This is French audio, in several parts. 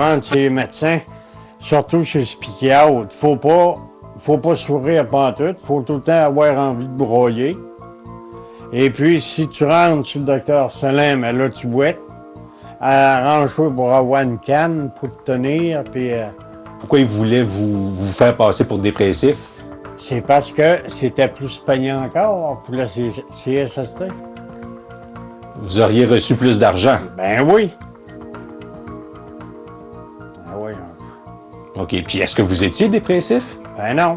rendre chez les médecins, surtout chez le psychiatre, faut pas sourire pantoute, faut tout le temps avoir envie de broyer. Et puis, si tu rentres chez le docteur Solin, mais là, tu boites, arrange-toi pour avoir une canne pour te tenir, puis... Pourquoi il voulait vous faire passer pour dépressif? C'est parce que c'était plus payant encore pour la CSST. Vous auriez reçu plus d'argent? Ben oui. Ben oui. OK. Puis est-ce que vous étiez dépressif? Ben non.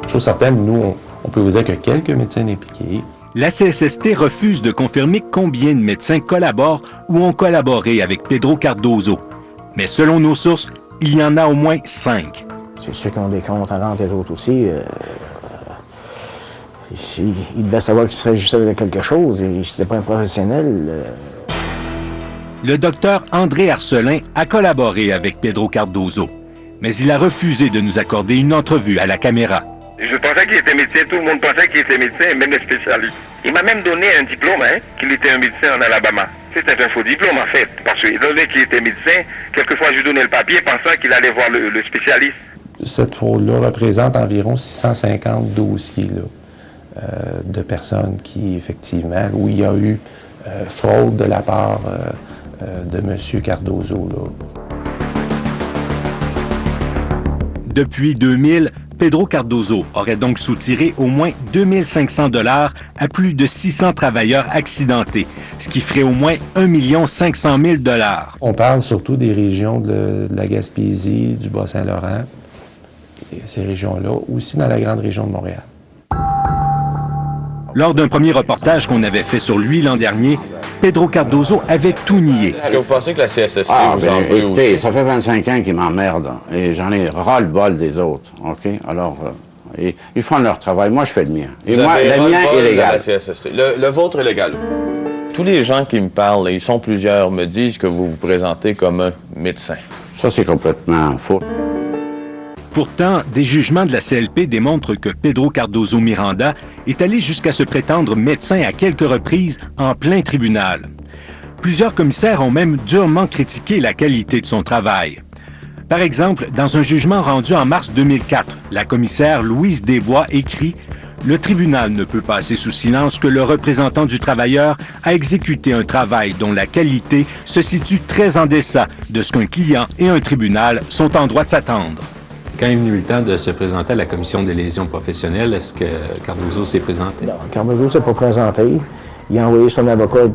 Chose certaine, nous, on peut vous dire que quelques médecins impliqués. La CSST refuse de confirmer combien de médecins collaborent ou ont collaboré avec Pedro Cardozo. Mais selon nos sources, il y en a au moins 5. C'est ceux qui ont des comptes à rendre, les autres aussi. Ils devaient savoir qu'il s'agissait de quelque chose et si c'était pas un professionnel. Le docteur André Arcelin a collaboré avec Pedro Cardozo, mais il a refusé de nous accorder une entrevue à la caméra. Je pensais qu'il était médecin, tout le monde pensait qu'il était médecin, même les spécialistes. Il m'a même donné un diplôme, qu'il était un médecin en Alabama. C'était un faux diplôme en fait, parce que étant donné qu'il était médecin, quelquefois je lui donnais le papier pensant qu'il allait voir le spécialiste. Cette fraude-là représente environ 650 dossiers de personnes qui, effectivement, où il y a eu fraude de la part de M. Cardozo. Depuis 2000, Pedro Cardozo aurait donc soutiré au moins 2500 $ à plus de 600 travailleurs accidentés, ce qui ferait au moins 1 500 000 $. On parle surtout des régions de la Gaspésie, du Bas-Saint-Laurent, et ces régions-là, aussi dans la grande région de Montréal. Lors d'un premier reportage qu'on avait fait sur lui l'an dernier, Pedro Cardozo avait tout nié. Est-ce que vous pensez que la CSST vous en veut écoutez, aussi? ça fait 25 ans qu'ils m'emmerdent et j'en ai ras-le-bol des autres, OK? Alors, ils font leur travail, moi je fais le mien. Et moi, le mien est légal. Le vôtre est légal. Tous les gens qui me parlent, et ils sont plusieurs, me disent que vous vous présentez comme un médecin. Ça, c'est complètement faux. Pourtant, des jugements de la CLP démontrent que Pedro Cardozo Miranda est allé jusqu'à se prétendre médecin à quelques reprises en plein tribunal. Plusieurs commissaires ont même durement critiqué la qualité de son travail. Par exemple, dans un jugement rendu en mars 2004, la commissaire Louise Desbois écrit « Le tribunal ne peut passer sous silence que le représentant du travailleur a exécuté un travail dont la qualité se situe très en deçà de ce qu'un client et un tribunal sont en droit de s'attendre. » Quand est venu le temps de se présenter à la commission des lésions professionnelles, est-ce que Cardozo s'est présenté? Non, Cardozo ne s'est pas présenté. Il a envoyé son avocat.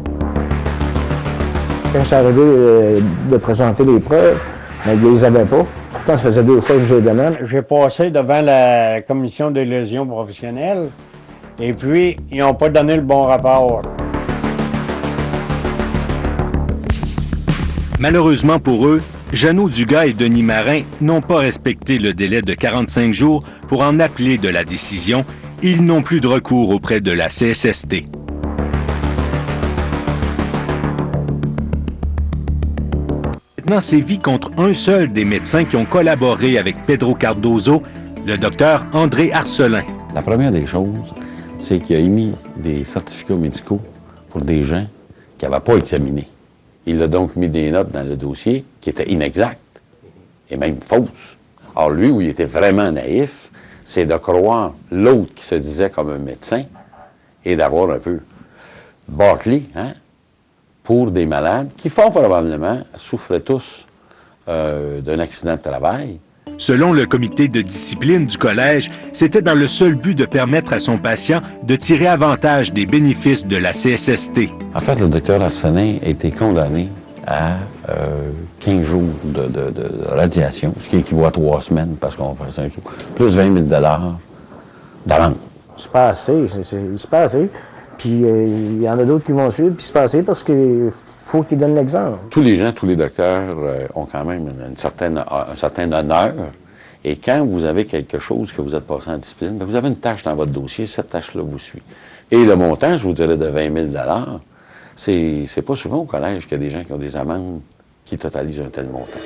Quand c'est arrivé de présenter les preuves, mais il ne les avait pas. Pourtant, ça faisait 2 fois que je les donnais. J'ai passé devant la commission des lésions professionnelles et puis ils n'ont pas donné le bon rapport. Malheureusement pour eux, Jeannot Dugas et Denis Marin n'ont pas respecté le délai de 45 jours pour en appeler de la décision et ils n'ont plus de recours auprès de la CSST. Maintenant, sévit contre un seul des médecins qui ont collaboré avec Pedro Cardozo, le docteur André Arcelin. La première des choses, c'est qu'il a émis des certificats médicaux pour des gens qui n'avaient pas examiné. Il a donc mis des notes dans le dossier qui étaient inexactes et même fausses. Or, lui, où il était vraiment naïf, c'est de croire l'autre qui se disait comme un médecin et d'avoir un peu bâclé, pour des malades qui, fort probablement, souffraient tous d'un accident de travail. Selon le comité de discipline du collège, c'était dans le seul but de permettre à son patient de tirer avantage des bénéfices de la CSST. En fait, le docteur Arcelin a été condamné à 15 jours de radiation, ce qui équivaut à 3 semaines, parce qu'on fait 5 jours, plus 20 000 d'amende. C'est pas assez, c'est pas assez. Puis il y en a d'autres qui vont suivre, puis c'est pas assez parce qu'il faut qu'ils donnent l'exemple. Tous les gens, tous les docteurs ont quand même un certain honneur. Et quand vous avez quelque chose que vous êtes passé en discipline, bien, vous avez une tâche dans votre dossier, cette tâche-là vous suit. Et le montant, je vous dirais, de 20 000 c'est pas souvent au collège qu'il y a des gens qui ont des amendes qui totalisent un tel montant.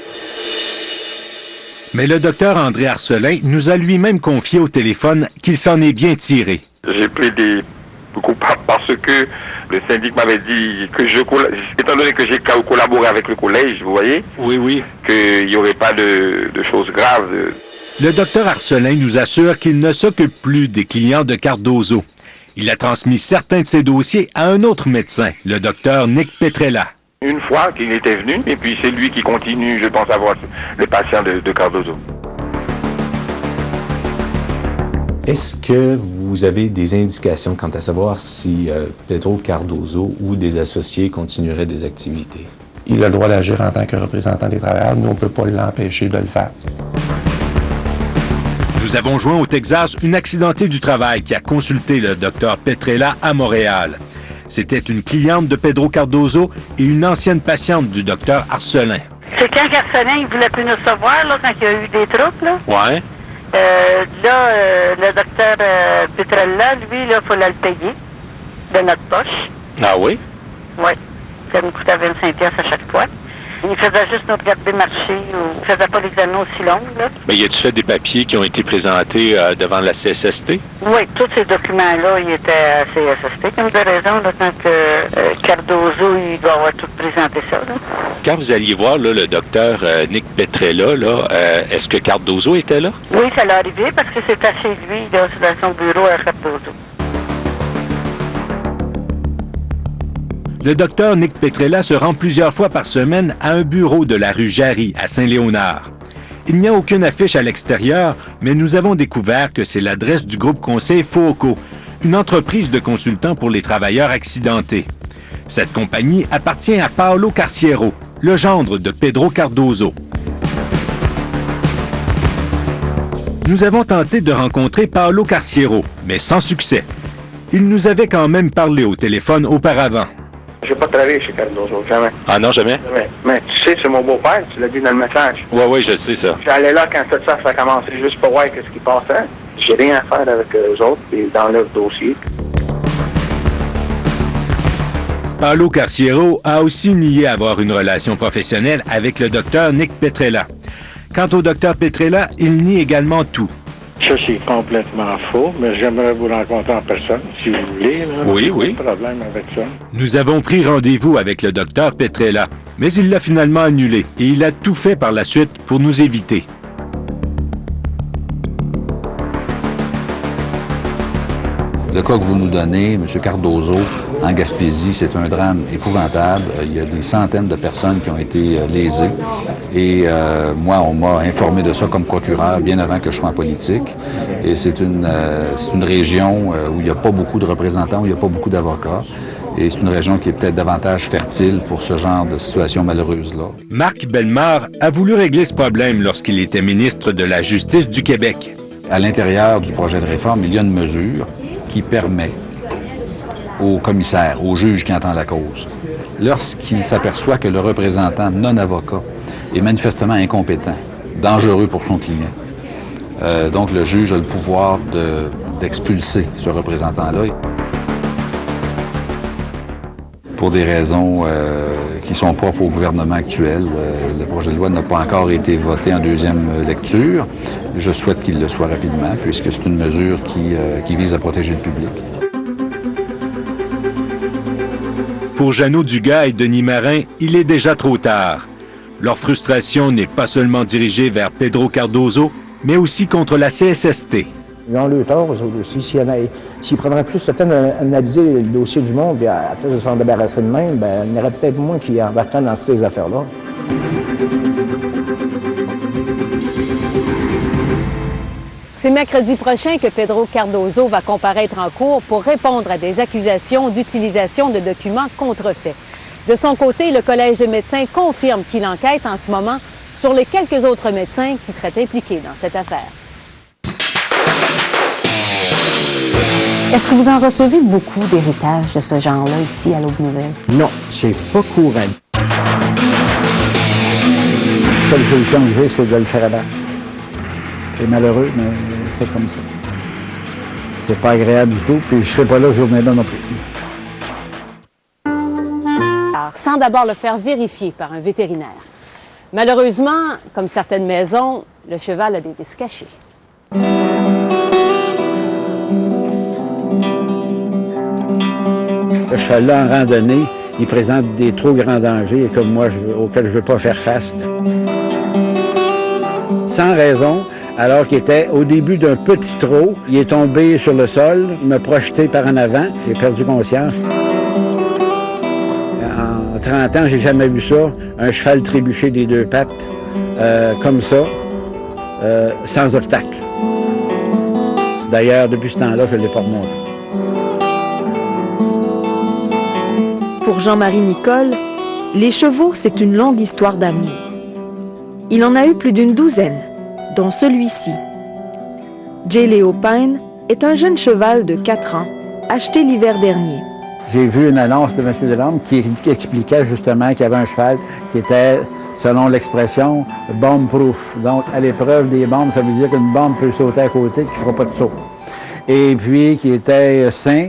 Mais le docteur André Arcelin nous a lui-même confié au téléphone qu'il s'en est bien tiré. J'ai pris beaucoup par parce que le syndic m'avait dit que étant donné que j'ai collaboré avec le collège, vous voyez, Oui. qu'il n'y aurait pas de choses graves. Le docteur Arcelin nous assure qu'il ne s'occupe plus des clients de Cardozo. Il a transmis certains de ses dossiers à un autre médecin, le docteur Nick Petrella. Une fois qu'il était venu, et puis c'est lui qui continue, je pense, à voir les patients de Cardozo. Est-ce que vous avez des indications quant à savoir si Pedro Cardozo ou des associés continueraient des activités? Il a le droit d'agir en tant que représentant des travailleurs. Nous, on ne peut pas l'empêcher de le faire. Nous avons joint au Texas une accidentée du travail qui a consulté le docteur Petrella à Montréal. C'était une cliente de Pedro Cardozo et une ancienne patiente du docteur Arcelin. C'est quand Arcelin il voulait plus nous recevoir, là, quand il y a eu des troubles, là. Ouais. Le docteur Petrella, lui, là, il fallait le payer de notre poche. Ah oui? Oui. Ça nous coûtait 25$ à chaque fois. Il faisait juste nous regarder marcher. Il faisait pas l'examen aussi long, là. Mais y a-tu fait des papiers qui ont été présentés devant la CSST? Oui, tous ces documents-là, ils étaient à CSST. Comme de raison, là, quand Cardozo, il doit avoir tout présenté ça, là. Quand vous alliez voir là, le docteur Nick Petrella, là, est-ce que Cardozo était là? Oui, ça l'est arrivé parce que c'était chez lui, là, dans son bureau à Cardozo. Le docteur Nick Petrella se rend plusieurs fois par semaine à un bureau de la rue Jarry, à Saint-Léonard. Il n'y a aucune affiche à l'extérieur, mais nous avons découvert que c'est l'adresse du groupe conseil FOCO, une entreprise de consultants pour les travailleurs accidentés. Cette compagnie appartient à Paolo Carciero, le gendre de Pedro Cardozo. Nous avons tenté de rencontrer Paolo Carciero, mais sans succès. Il nous avait quand même parlé au téléphone auparavant. Je n'ai pas travaillé chez Cardozo, jamais. Ah non, jamais? Jamais. Mais tu sais, c'est mon beau-père, tu l'as dit dans le message. Oui, je sais ça. J'allais là quand tout ça a commencé, juste pour voir ce qui passait. J'ai rien à faire avec eux autres, et dans leur dossier. Paolo Carciero a aussi nié avoir une relation professionnelle avec le docteur Nick Petrella. Quant au docteur Petrella, il nie également tout. Ça, c'est complètement faux, mais j'aimerais vous rencontrer en personne, si vous voulez. Là. Oui. Pas de problème avec ça. Nous avons pris rendez-vous avec le docteur Petrella, mais il l'a finalement annulé et il a tout fait par la suite pour nous éviter. Le cas que vous nous donnez, M. Cardozo, en Gaspésie, c'est un drame épouvantable. Il y a des centaines de personnes qui ont été lésées. Et moi, on m'a informé de ça comme procureur bien avant que je sois en politique. Et c'est une région où il n'y a pas beaucoup de représentants, où il n'y a pas beaucoup d'avocats. Et c'est une région qui est peut-être davantage fertile pour ce genre de situation malheureuse-là. Marc Bellemare a voulu régler ce problème lorsqu'il était ministre de la Justice du Québec. À l'intérieur du projet de réforme, il y a une mesure qui permet au commissaire, au juge qui entend la cause, lorsqu'il s'aperçoit que le représentant non-avocat est manifestement incompétent, dangereux pour son client, donc le juge a le pouvoir d'expulser ce représentant-là. Pour des raisons qui sont propres au gouvernement actuel, le projet de loi n'a pas encore été voté en deuxième lecture. Je souhaite qu'il le soit rapidement, puisque c'est une mesure qui vise à protéger le public. Pour Jeannot Dugas et Denis Marin, il est déjà trop tard. Leur frustration n'est pas seulement dirigée vers Pedro Cardozo, mais aussi contre la CSST. Ils ont le tort, eux autres aussi. S'ils prendraient plus le temps d'analyser le dossier du monde, puis à la place de s'en débarrasser de même, ben, il y en aurait peut-être moins qui embarqueraient dans ces affaires-là. C'est mercredi prochain que Pedro Cardozo va comparaître en cour pour répondre à des accusations d'utilisation de documents contrefaits. De son côté, le Collège des médecins confirme qu'il enquête en ce moment sur les quelques autres médecins qui seraient impliqués dans cette affaire. Est-ce que vous en recevez beaucoup d'héritages de ce genre-là ici à l'Aube Nouvelle? Non, c'est pas courant. La seule solution que j'ai, c'est de le faire abattre. C'est malheureux, mais c'est comme ça. C'est pas agréable du tout, puis je serai pas là journée-là non plus. Alors, sans d'abord le faire vérifier par un vétérinaire. Malheureusement, comme certaines maisons, le cheval a des vices cachés. Ce cheval-là, en randonnée, il présente des trop grands dangers comme moi, auxquels je ne veux pas faire face. Sans raison, alors qu'il était au début d'un petit trot, il est tombé sur le sol, il m'a projeté par en avant, j'ai perdu conscience. En 30 ans, j'ai jamais vu ça, un cheval trébucher des deux pattes, comme ça, sans obstacle. D'ailleurs, depuis ce temps-là, je ne l'ai pas remonté. Pour Jean-Marie Nicole, les chevaux, c'est une longue histoire d'amour. Il en a eu plus d'une douzaine, dont celui-ci. J. Leo Pine est un jeune cheval de 4 ans, acheté l'hiver dernier. J'ai vu une annonce de M. Delorme qui expliquait justement qu'il y avait un cheval qui était, selon l'expression, bomb-proof. Donc, à l'épreuve des bombes, ça veut dire qu'une bombe peut sauter à côté et qu'il ne fera pas de saut. Et puis, qui était sain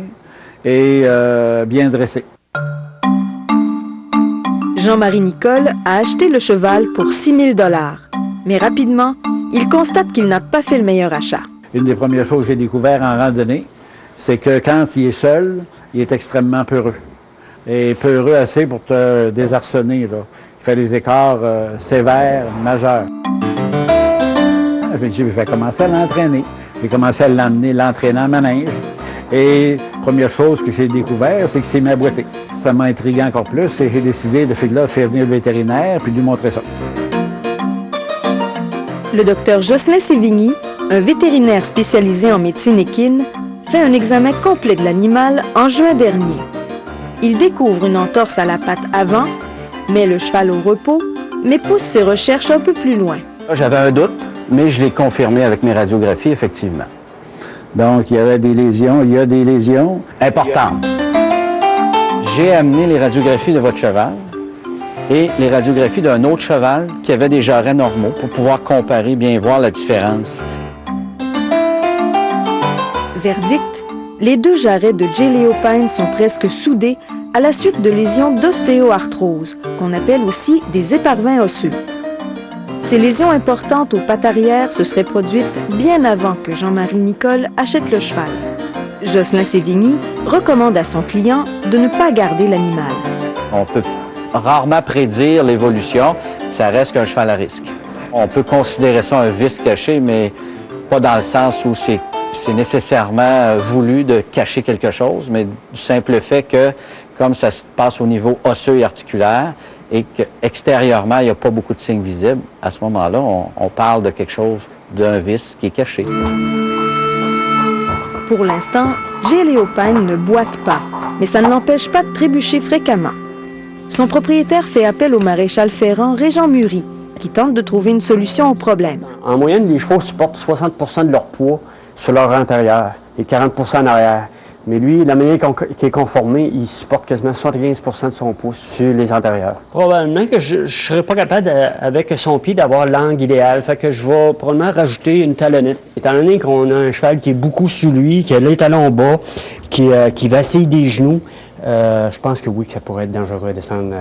et bien dressé. Jean-Marie Nicole a acheté le cheval pour 6 000 $. Mais rapidement, il constate qu'il n'a pas fait le meilleur achat. Une des premières choses que j'ai découvert en randonnée, c'est que quand il est seul, il est extrêmement peureux. Et peureux assez pour te désarçonner, là. Il fait des écarts sévères, majeurs. Je me dis, je vais commencer à l'entraîner. J'ai commencé à l'entraîner en manège. Et première chose que j'ai découvert, c'est qu'il s'est mis à boiter. Ça m'a intrigué encore plus et j'ai décidé de faire venir le vétérinaire puis de lui montrer ça. Le docteur Jocelyn Sévigny, un vétérinaire spécialisé en médecine équine, fait un examen complet de l'animal en juin dernier. Il découvre une entorse à la patte avant, met le cheval au repos, mais pousse ses recherches un peu plus loin. J'avais un doute, mais je l'ai confirmé avec mes radiographies, effectivement. Donc, il y a des lésions importantes. J'ai amené les radiographies de votre cheval et les radiographies d'un autre cheval qui avait des jarrets normaux pour pouvoir comparer, bien voir la différence. Verdict, les deux jarrets de J. Leo Pine sont presque soudés à la suite de lésions d'ostéoarthrose, qu'on appelle aussi des éparvins osseux. Ces lésions importantes aux pattes arrière se seraient produites bien avant que Jean-Marie Nicole achète le cheval. Jocelyn Sévigny recommande à son client de ne pas garder l'animal. On peut rarement prédire l'évolution, ça reste qu'un cheval à risque. On peut considérer ça un vice caché, mais pas dans le sens où c'est nécessairement voulu de cacher quelque chose, mais du simple fait que, comme ça se passe au niveau osseux et articulaire, et qu'extérieurement, il n'y a pas beaucoup de signes visibles, à ce moment-là, on parle de quelque chose, d'un vice qui est caché. Pour l'instant, J. Leo Pine ne boite pas, mais ça ne l'empêche pas de trébucher fréquemment. Son propriétaire fait appel au maréchal ferrant Régent Mury, qui tente de trouver une solution au problème. En moyenne, les chevaux supportent 60 % de leur poids sur leur antérieur et 40 % en arrière. Mais lui, la manière qu'il est conformé, il supporte quasiment 75 % de son poids sur les antérieurs. Probablement que je ne serais pas capable, avec son pied, d'avoir l'angle idéal. Fait que je vais probablement rajouter une talonnette. Étant donné qu'on a un cheval qui est beaucoup sous lui, qui a les talons bas, qui vacille des genoux, je pense que oui, que ça pourrait être dangereux à descendre,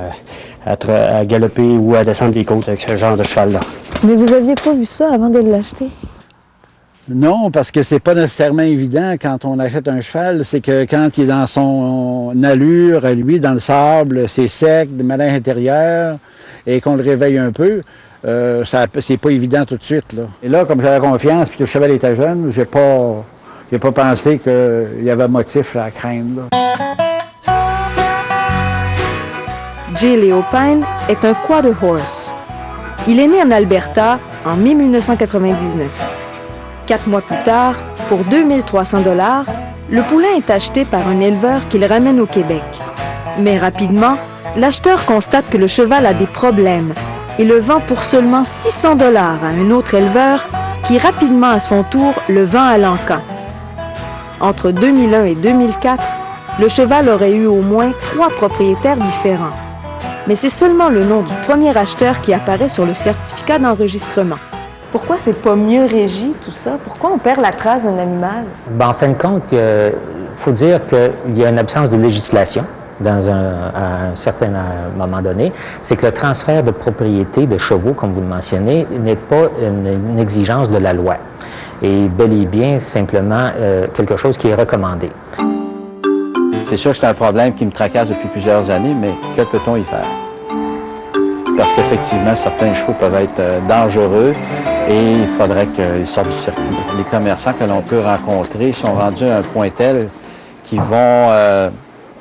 à galoper ou à descendre des côtes avec ce genre de cheval-là. Mais vous aviez pas vu ça avant de l'acheter? Non, parce que c'est pas nécessairement évident quand on achète un cheval. C'est que quand il est dans son allure, lui, dans le sable, c'est sec, de malin intérieur, et qu'on le réveille un peu, c'est pas évident tout de suite, là. Et là, comme j'avais confiance, puis que le cheval était jeune, j'ai pas pensé qu'il y avait motif à craindre, là. J. Leo Pine est un quarter horse. Il est né en Alberta en mai 1999. 4 mois plus tard, pour 2 300 $, le poulain est acheté par un éleveur qui le ramène au Québec. Mais rapidement, l'acheteur constate que le cheval a des problèmes et le vend pour seulement 600 $ à un autre éleveur qui rapidement à son tour le vend à l'encan. Entre 2001 et 2004, le cheval aurait eu au moins 3 propriétaires différents. Mais c'est seulement le nom du premier acheteur qui apparaît sur le certificat d'enregistrement. Pourquoi c'est pas mieux régi, tout ça? Pourquoi on perd la trace d'un animal? En fin de compte, il faut dire qu'il y a une absence de législation à un certain moment donné. C'est que le transfert de propriété de chevaux, comme vous le mentionnez, n'est pas une exigence de la loi. Et bel et bien, simplement quelque chose qui est recommandé. C'est sûr que c'est un problème qui me tracasse depuis plusieurs années, mais que peut-on y faire? Parce qu'effectivement, certains chevaux peuvent être dangereux et il faudrait qu'ils sortent du circuit. Les commerçants que l'on peut rencontrer sont rendus à un point tel qu'ils vont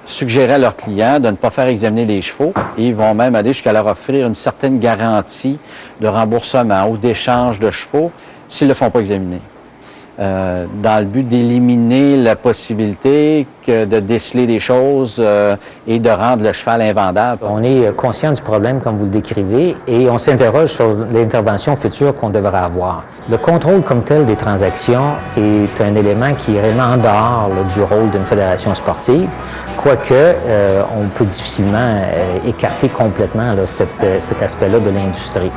suggérer à leurs clients de ne pas faire examiner les chevaux et ils vont même aller jusqu'à leur offrir une certaine garantie de remboursement ou d'échange de chevaux s'ils ne le font pas examiner. Dans le but d'éliminer la possibilité de déceler des choses et de rendre le cheval invendable. On est conscient du problème, comme vous le décrivez, et on s'interroge sur l'intervention future qu'on devrait avoir. Le contrôle comme tel des transactions est un élément qui est vraiment en dehors là, du rôle d'une fédération sportive, quoique on peut difficilement écarter complètement là, cet aspect-là de l'industrie.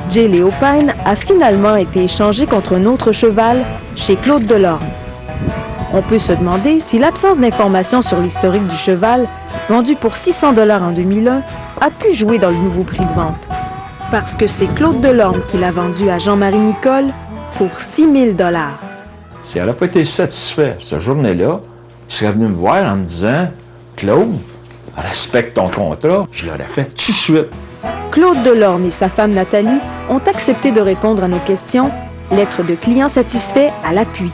J. Léopine a finalement été échangé contre un autre cheval chez Claude Delorme. On peut se demander si l'absence d'informations sur l'historique du cheval, vendu pour 600 $ en 2001, a pu jouer dans le nouveau prix de vente. Parce que c'est Claude Delorme qui l'a vendu à Jean-Marie Nicole pour 6 000 $. Si elle n'a pas été satisfaite cette journée-là, il serait venu me voir en me disant « Claude, respecte ton contrat. » Je l'aurais fait tout de suite. Claude Delorme et sa femme Nathalie ont accepté de répondre à nos questions, lettre de client satisfait à l'appui.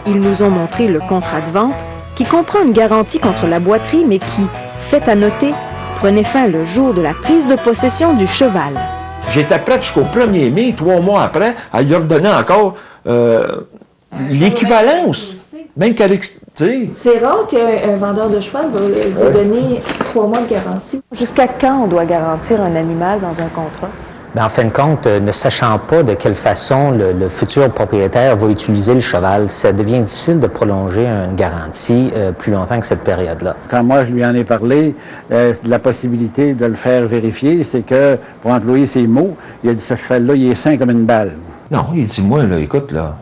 Ils nous ont montré le contrat de vente qui comprend une garantie contre la boiterie mais qui, fait à noter, prenait fin le jour de la prise de possession du cheval. J'étais prêt jusqu'au 1er mai, 3 mois après, à lui redonner encore l'équivalence. Même qu'à C'est rare qu'un vendeur de cheval va donner 3 mois de garantie. Jusqu'à quand on doit garantir un animal dans un contrat? Bien, en fin de compte, ne sachant pas de quelle façon le futur propriétaire va utiliser le cheval, ça devient difficile de prolonger une garantie plus longtemps que cette période-là. Quand moi, je lui en ai parlé de la possibilité de le faire vérifier, c'est que, pour employer ses mots, il a dit, ce cheval-là, il est sain comme une balle. Non, il dit, moi, là, écoute, là,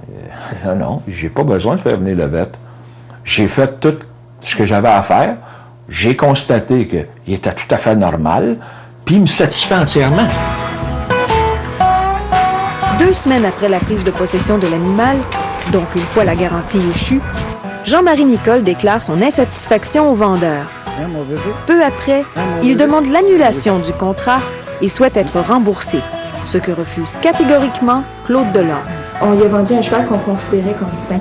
non, j'ai pas besoin de faire venir le vet. J'ai fait tout ce que j'avais à faire. J'ai constaté qu'il était tout à fait normal, puis il me satisfait entièrement. 2 semaines après la prise de possession de l'animal, donc une fois la garantie échue, Jean-Marie Nicole déclare son insatisfaction au vendeur. Peu après, il demande l'annulation du contrat et souhaite être remboursé, ce que refuse catégoriquement Claude Delorme. On lui a vendu un cheval qu'on considérait comme sain,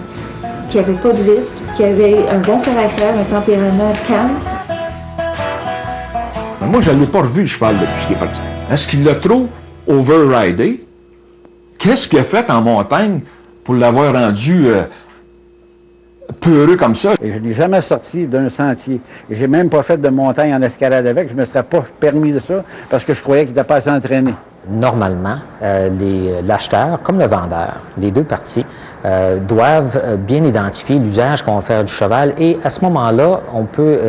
qui n'avait pas de vices, qui avait un bon caractère, un tempérament calme. Moi, je ne l'ai pas revu, le cheval, depuis qu'il est parti. Est-ce qu'il l'a trop overridé? Qu'est-ce qu'il a fait en montagne pour l'avoir rendu peureux comme ça? Et je ne l'ai jamais sorti d'un sentier. Et j'ai même pas fait de montagne en escalade avec. Je ne me serais pas permis de ça parce que je croyais qu'il n'était pas assez entraîné. Normalement, l'acheteur comme le vendeur, les deux parties, doivent bien identifier l'usage qu'on va faire du cheval et à ce moment-là, on peut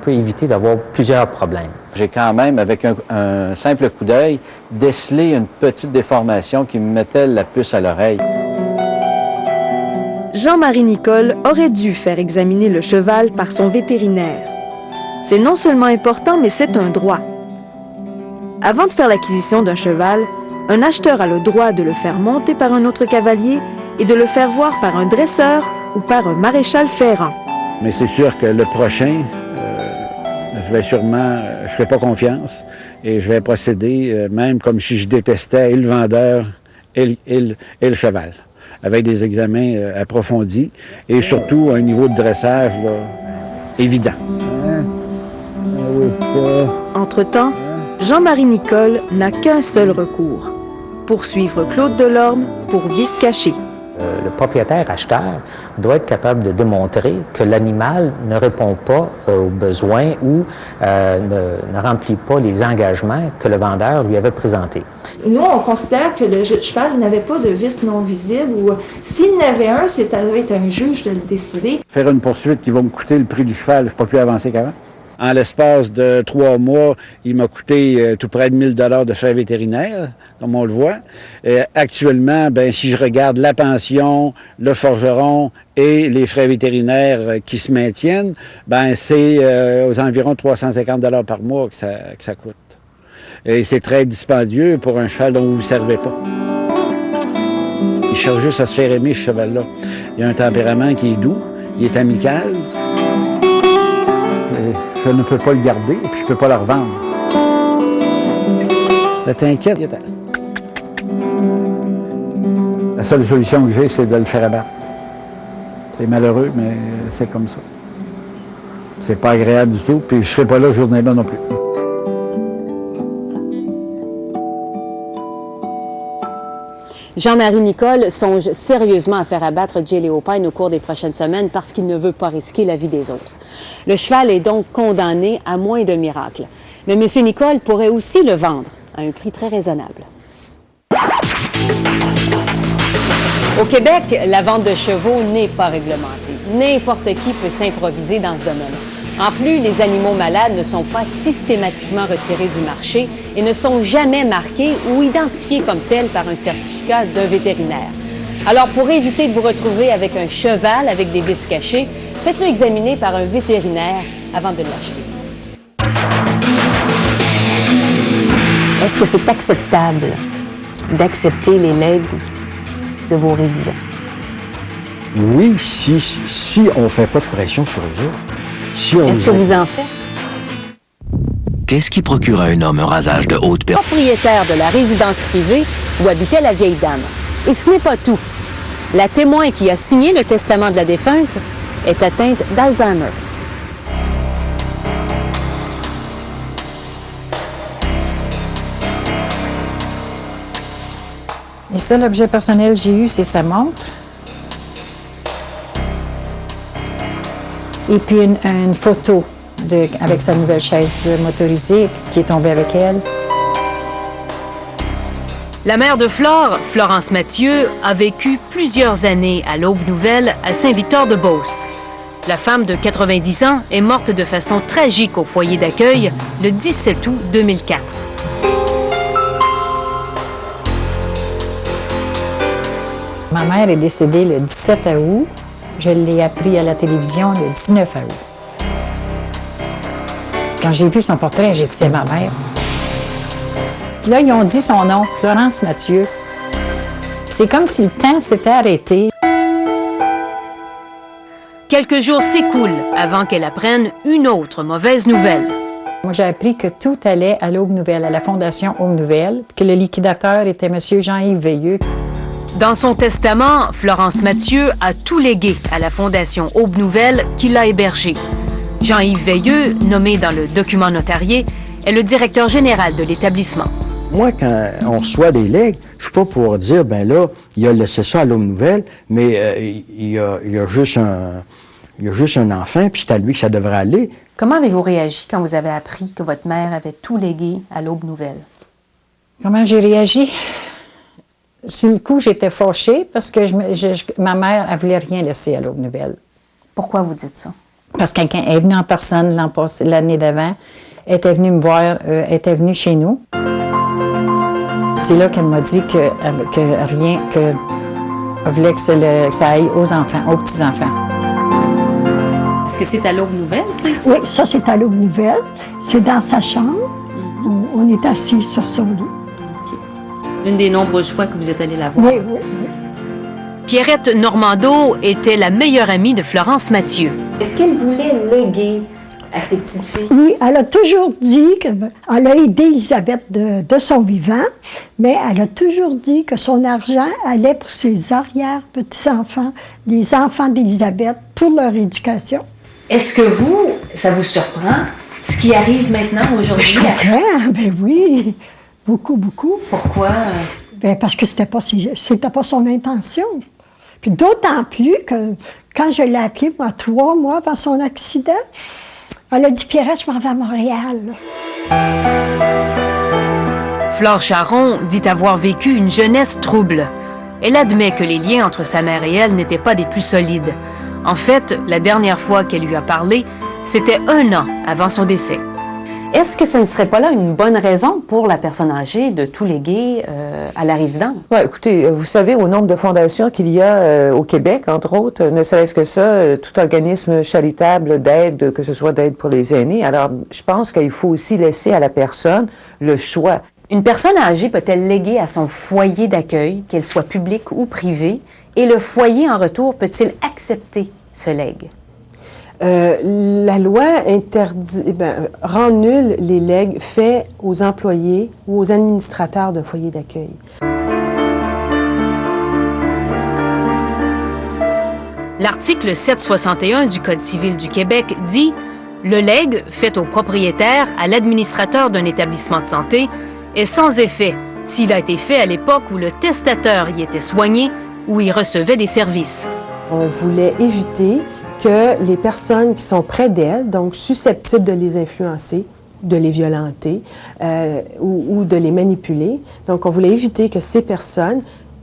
éviter d'avoir plusieurs problèmes. J'ai quand même, avec un simple coup d'œil, décelé une petite déformation qui me mettait la puce à l'oreille. Jean-Marie Nicole aurait dû faire examiner le cheval par son vétérinaire. C'est non seulement important, mais c'est un droit. Avant de faire l'acquisition d'un cheval, un acheteur a le droit de le faire monter par un autre cavalier et de le faire voir par un dresseur ou par un maréchal ferrant. Mais c'est sûr que le prochain, je vais je fais pas confiance et je vais procéder même comme si je détestais et le vendeur et le cheval, avec des examens approfondis et surtout un niveau de dressage là, évident. Entre-temps, Jean-Marie Nicole n'a qu'un seul recours, poursuivre Claude Delorme pour vice caché. Le propriétaire acheteur doit être capable de démontrer que l'animal ne répond pas aux besoins ou ne remplit pas les engagements que le vendeur lui avait présentés. Nous, on considère que le cheval n'avait pas de vice non visible ou s'il n'avait un, c'est à être un juge de le décider. Faire une poursuite qui va me coûter le prix du cheval, je ne suis pas plus avancé qu'avant. En l'espace de 3 mois, il m'a coûté tout près de 1 000 $ de frais vétérinaires, comme on le voit. Actuellement, si je regarde la pension, le forgeron et les frais vétérinaires qui se maintiennent, c'est aux environs 350 $ par mois que ça coûte. Et c'est très dispendieux pour un cheval dont vous ne servez pas. Il cherche juste à se faire aimer, ce cheval-là. Il a un tempérament qui est doux, il est amical. Je ne peux pas le garder et puis je ne peux pas le revendre. Ça t'inquiète? La seule solution que j'ai, c'est de le faire abattre. C'est malheureux, mais c'est comme ça. C'est pas agréable du tout, puis je ne serai pas là cette journée-là non plus. Jean-Marie Nicole songe sérieusement à faire abattre J. Leo Pine au cours des prochaines semaines parce qu'il ne veut pas risquer la vie des autres. Le cheval est donc condamné à moins de miracles. Mais M. Nicole pourrait aussi le vendre à un prix très raisonnable. Au Québec, la vente de chevaux n'est pas réglementée. N'importe qui peut s'improviser dans ce domaine. En plus, les animaux malades ne sont pas systématiquement retirés du marché et ne sont jamais marqués ou identifiés comme tels par un certificat d'un vétérinaire. Alors, pour éviter de vous retrouver avec un cheval avec des vis cachées, faites-le examiner par un vétérinaire avant de l'acheter. Est-ce que c'est acceptable d'accepter les legs de vos résidents? Oui, si on ne fait pas de pression sur eux autres. Est-ce que vous en faites? Qu'est-ce qui procure à un homme un rasage de haute performance? Propriétaire de la résidence privée où habitait la vieille dame. Et ce n'est pas tout. La témoin qui a signé le testament de la défunte est atteinte d'Alzheimer. Le seul objet personnel que j'ai eu, c'est sa montre. Et puis une photo avec sa nouvelle chaise motorisée qui est tombée avec elle. La mère de Flore, Florence Mathieu, a vécu plusieurs années à l'Aube-Nouvelle à Saint-Victor-de-Beauce. La femme de 90 ans est morte de façon tragique au foyer d'accueil le 17 août 2004. Ma mère est décédée le 17 août. Je l'ai appris à la télévision le 19 août. Quand j'ai vu son portrait, j'ai dit « c'est ma mère ». Là, ils ont dit son nom, Florence Mathieu. C'est comme si le temps s'était arrêté. Quelques jours s'écoulent avant qu'elle apprenne une autre mauvaise nouvelle. Moi, j'ai appris que tout allait à l'Aube-Nouvelle, à la Fondation Aube-Nouvelle, que le liquidateur était M. Jean-Yves Veilleux. Dans son testament, Florence Mathieu a tout légué à la Fondation Aube-Nouvelle qui l'a hébergée. Jean-Yves Veilleux, nommé dans le document notarié, est le directeur général de l'établissement. Moi, quand on reçoit des legs, je suis pas pour dire, ben là, il a laissé ça à l'Aube-Nouvelle, mais il y a juste un enfant, puis c'est à lui que ça devrait aller. Comment avez-vous réagi quand vous avez appris que votre mère avait tout légué à l'Aube-Nouvelle? Comment j'ai réagi? Sur le coup, j'étais fâchée parce que ma mère, elle voulait rien laisser à l'Aube-Nouvelle. Pourquoi vous dites ça? Parce que quelqu'un est venu en personne l'année d'avant, était venu me voir, était venu chez nous. C'est là qu'elle m'a dit qu'elle voulait que ça aille aux enfants, aux petits-enfants. Est-ce que c'est à l'Aube-Nouvelle, c'est ça? Oui, ça, c'est à l'Aube-Nouvelle. C'est dans sa chambre. On est assis sur son lit. Une des nombreuses fois que vous êtes allé la voir. Oui, oui, oui. Pierrette Normando était la meilleure amie de Florence Mathieu. Est-ce qu'elle voulait léguer à ses petites filles? Oui, elle a toujours dit qu'elle a aidé Elisabeth de son vivant, mais elle a toujours dit que son argent allait pour ses arrière-petits-enfants, les enfants d'Elisabeth, pour leur éducation. Est-ce que ça vous surprend, ce qui arrive maintenant, aujourd'hui? Je comprends, ben oui. Beaucoup, beaucoup. Pourquoi? Bien, parce que c'était pas son intention. Puis d'autant plus que quand je l'ai appelée, moi, 3 mois avant son accident, elle a dit « Pierrette, je m'en vais à Montréal. » Flore Charron dit avoir vécu une jeunesse trouble. Elle admet que les liens entre sa mère et elle n'étaient pas des plus solides. En fait, la dernière fois qu'elle lui a parlé, c'était 1 an avant son décès. Est-ce que ce ne serait pas là une bonne raison pour la personne âgée de tout léguer à la résidence? Ouais, écoutez, vous savez, au nombre de fondations qu'il y a au Québec, entre autres, ne serait-ce que ça, tout organisme charitable d'aide, que ce soit d'aide pour les aînés. Alors, je pense qu'il faut aussi laisser à la personne le choix. Une personne âgée peut-elle léguer à son foyer d'accueil, qu'elle soit publique ou privée, Et le foyer, en retour, peut-il accepter ce legs? La loi rend nul les legs faits aux employés ou aux administrateurs d'un foyer d'accueil. L'article 761 du Code civil du Québec dit « Le legs fait au propriétaire, à l'administrateur d'un établissement de santé, est sans effet s'il a été fait à l'époque où le testateur y était soigné ou y recevait des services. » On voulait éviter que les personnes qui sont près d'elle, donc susceptibles de les influencer, de les violenter ou de les manipuler, donc on voulait éviter que ces personnes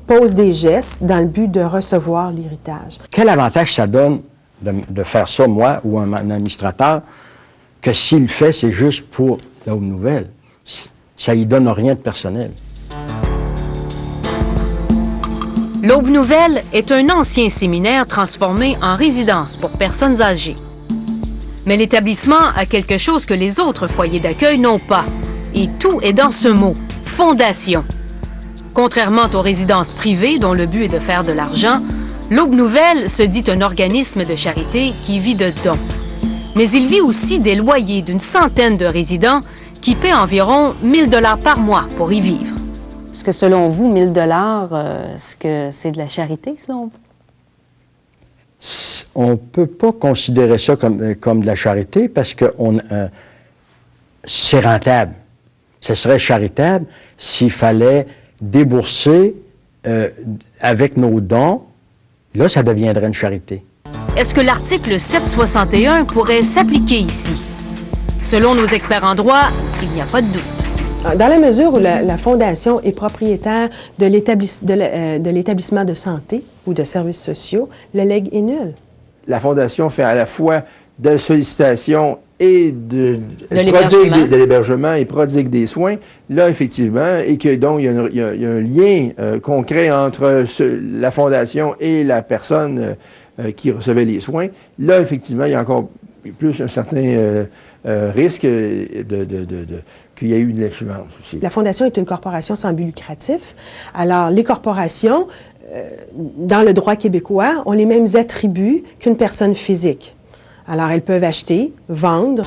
posent des gestes dans le but de recevoir l'héritage. Quel avantage ça donne de faire ça, moi ou un administrateur, que s'il le fait, c'est juste pour l'Aube Nouvelle? Ça ne lui donne rien de personnel. L'Aube Nouvelle est un ancien séminaire transformé en résidence pour personnes âgées. Mais l'établissement a quelque chose que les autres foyers d'accueil n'ont pas. Et tout est dans ce mot, fondation. Contrairement aux résidences privées dont le but est de faire de l'argent, l'Aube Nouvelle se dit un organisme de charité qui vit de dons. Mais il vit aussi des loyers d'une centaine de résidents qui paient environ 1 000 $ par mois pour y vivre. Est-ce que selon vous, 1 000 $, est-ce que c'est de la charité, selon vous? On ne peut pas considérer ça comme de la charité parce que c'est rentable. Ce serait charitable s'il fallait débourser avec nos dons. Là, ça deviendrait une charité. Est-ce que l'article 761 pourrait s'appliquer ici? Selon nos experts en droit, il n'y a pas de doute. Dans la mesure où la Fondation est propriétaire de l'établissement de santé ou de services sociaux, le legs est nul. La Fondation fait à la fois de la sollicitation et de l'hébergement et prodigue des soins, là, effectivement, et que donc, il y a un lien concret entre la Fondation et la personne qui recevait les soins. Là, effectivement, il y a encore plus un certain risque qu'il y ait eu de l'influence aussi. La Fondation est une corporation sans but lucratif. Alors, les corporations, dans le droit québécois, ont les mêmes attributs qu'une personne physique. Alors, elles peuvent acheter, vendre.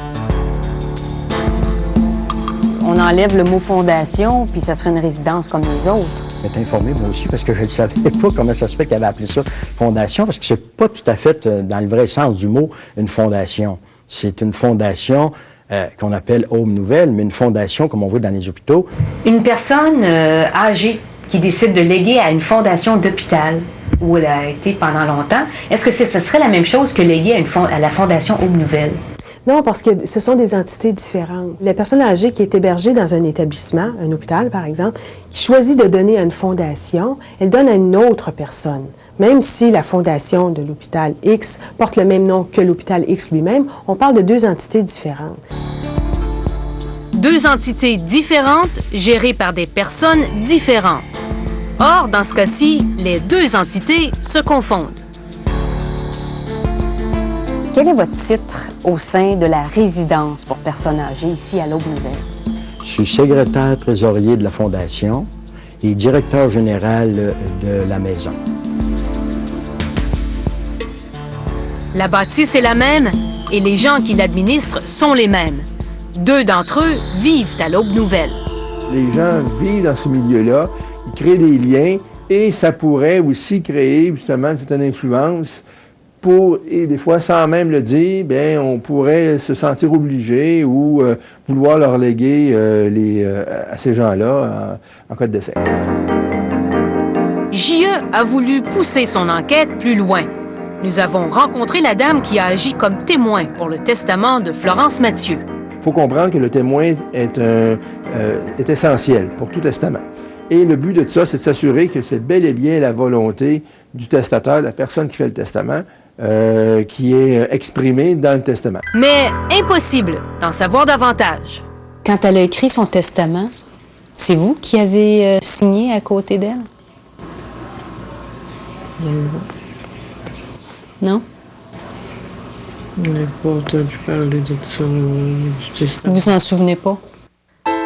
On enlève le mot fondation, puis ça serait une résidence comme les autres. Je m'étais informé, moi aussi, parce que je ne savais pas comment ça se fait qu'elle avait appelé ça fondation, parce que c'est pas tout à fait, dans le vrai sens du mot, une fondation. C'est une fondation qu'on appelle Aube Nouvelle, mais une fondation, comme on voit dans les hôpitaux. Une personne âgée qui décide de léguer à une fondation d'hôpital, où elle a été pendant longtemps, est-ce que ce serait la même chose que léguer à la Fondation Aube Nouvelle? Non, parce que ce sont des entités différentes. La personne âgée qui est hébergée dans un établissement, un hôpital par exemple, qui choisit de donner à une fondation, elle donne à une autre personne. Même si la fondation de l'hôpital X porte le même nom que l'hôpital X lui-même, on parle de deux entités différentes. Deux entités différentes gérées par des personnes différentes. Or, dans ce cas-ci, les deux entités se confondent. Quel est votre titre au sein de la résidence pour personnes âgées ici à l'Aube Nouvelle? Je suis secrétaire trésorier de la Fondation et directeur général de la maison. La bâtisse est la même et les gens qui l'administrent sont les mêmes. Deux d'entre eux vivent à l'Aube Nouvelle. Les gens vivent dans ce milieu-là, ils créent des liens et ça pourrait aussi créer justement une certaine influence et des fois, sans même le dire, bien, on pourrait se sentir obligé ou vouloir leur léguer à ces gens-là en cas de décès. JE a voulu pousser son enquête plus loin. Nous avons rencontré la dame qui a agi comme témoin pour le testament de Florence Mathieu. Il faut comprendre que le témoin est essentiel pour tout testament. Et le but de ça, c'est de s'assurer que c'est bel et bien la volonté du testateur, la personne qui fait le testament, qui est exprimée dans le testament. Mais impossible d'en savoir davantage. Quand elle a écrit son testament, c'est vous qui avez signé à côté d'elle? Non? On n'a pas entendu parler de ça, du testament. Vous en souvenez pas?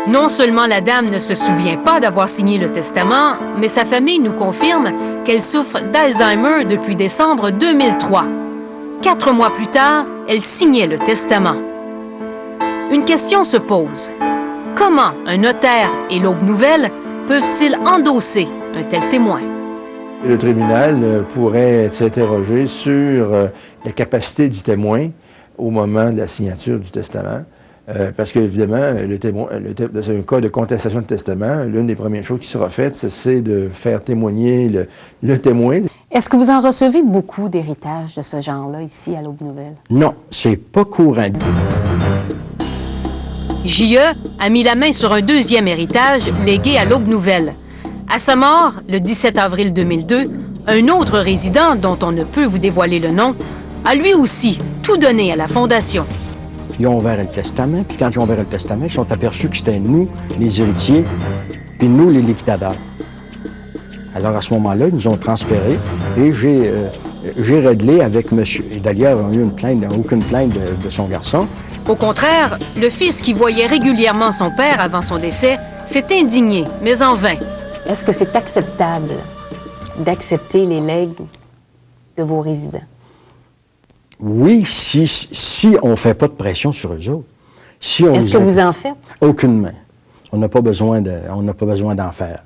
Non seulement la dame ne se souvient pas d'avoir signé le testament, mais sa famille nous confirme qu'elle souffre d'Alzheimer depuis décembre 2003. 4 mois plus tard, elle signait le testament. Une question se pose. Comment un notaire et l'Aube Nouvelle peuvent-ils endosser un tel témoin? Le tribunal pourrait s'interroger sur la capacité du témoin au moment de la signature du testament. Parce qu'évidemment, dans un cas de contestation de testament, l'une des premières choses qui sera faite, c'est de faire témoigner le témoin. Est-ce que vous en recevez beaucoup d'héritages de ce genre-là ici à l'Aube Nouvelle? Non, c'est pas courant. J.E. a mis la main sur un deuxième héritage légué à l'Aube Nouvelle. À sa mort, le 17 avril 2002, un autre résident, dont on ne peut vous dévoiler le nom, a lui aussi tout donné à la Fondation. Ils ont ouvert le testament, puis quand ils ont ouvert le testament, ils sont aperçus que c'était nous, les héritiers, puis nous, les liquidateurs. Alors, à ce moment-là, ils nous ont transférés et j'ai réglé avec monsieur. Et d'ailleurs, on n'a eu aucune plainte de son garçon. Au contraire, le fils qui voyait régulièrement son père avant son décès s'est indigné, mais en vain. Est-ce que c'est acceptable d'accepter les legs de vos résidents? Oui, si on ne fait pas de pression sur eux autres. Est-ce que vous en faites? Aucunement. On n'a pas besoin d'en faire.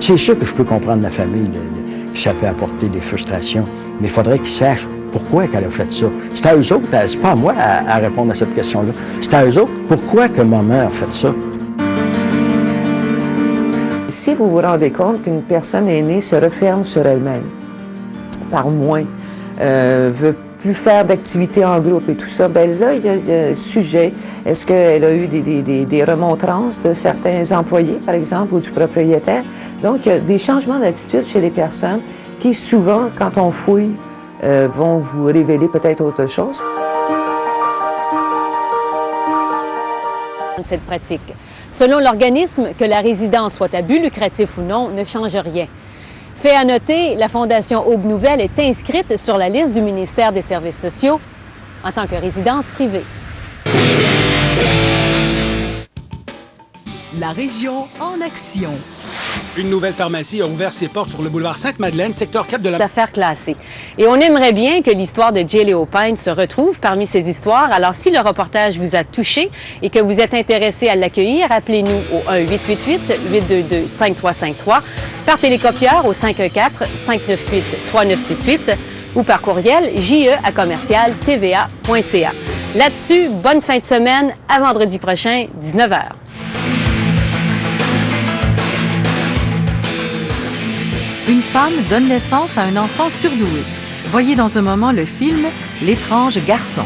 C'est sûr que je peux comprendre la famille, que ça peut apporter des frustrations, mais il faudrait qu'ils sachent pourquoi elle a fait ça. C'est à eux autres, c'est pas à moi à répondre à cette question-là. C'est à eux autres, pourquoi que maman a fait ça? Si vous vous rendez compte qu'une personne aînée se referme sur elle-même, parle moins, veut plus faire d'activités en groupe et tout ça, bien là, il y a le sujet. Est-ce qu'elle a eu des remontrances de certains employés, par exemple, ou du propriétaire? Donc, il y a des changements d'attitude chez les personnes qui, souvent, quand on fouille, vont vous révéler peut-être autre chose. Cette pratique. Selon l'organisme, que la résidence soit à but lucratif ou non ne change rien. Fait à noter, la Fondation Aube Nouvelle est inscrite sur la liste du ministère des Services sociaux en tant que résidence privée. La région en action. Une nouvelle pharmacie a ouvert ses portes sur le boulevard Sainte-Madeleine, secteur 4 de la... D'affaires classées. Et on aimerait bien que l'histoire de J.Léo Pine se retrouve parmi ces histoires. Alors, si le reportage vous a touché et que vous êtes intéressé à l'accueillir, appelez-nous au 1-888-822-5353, par télécopieur au 514-598-3968 ou par courriel je@commercial-tva.ca. Là-dessus, bonne fin de semaine. À vendredi prochain, 19h. Une femme donne naissance à un enfant surdoué. Voyez dans un moment le film « L'étrange garçon ».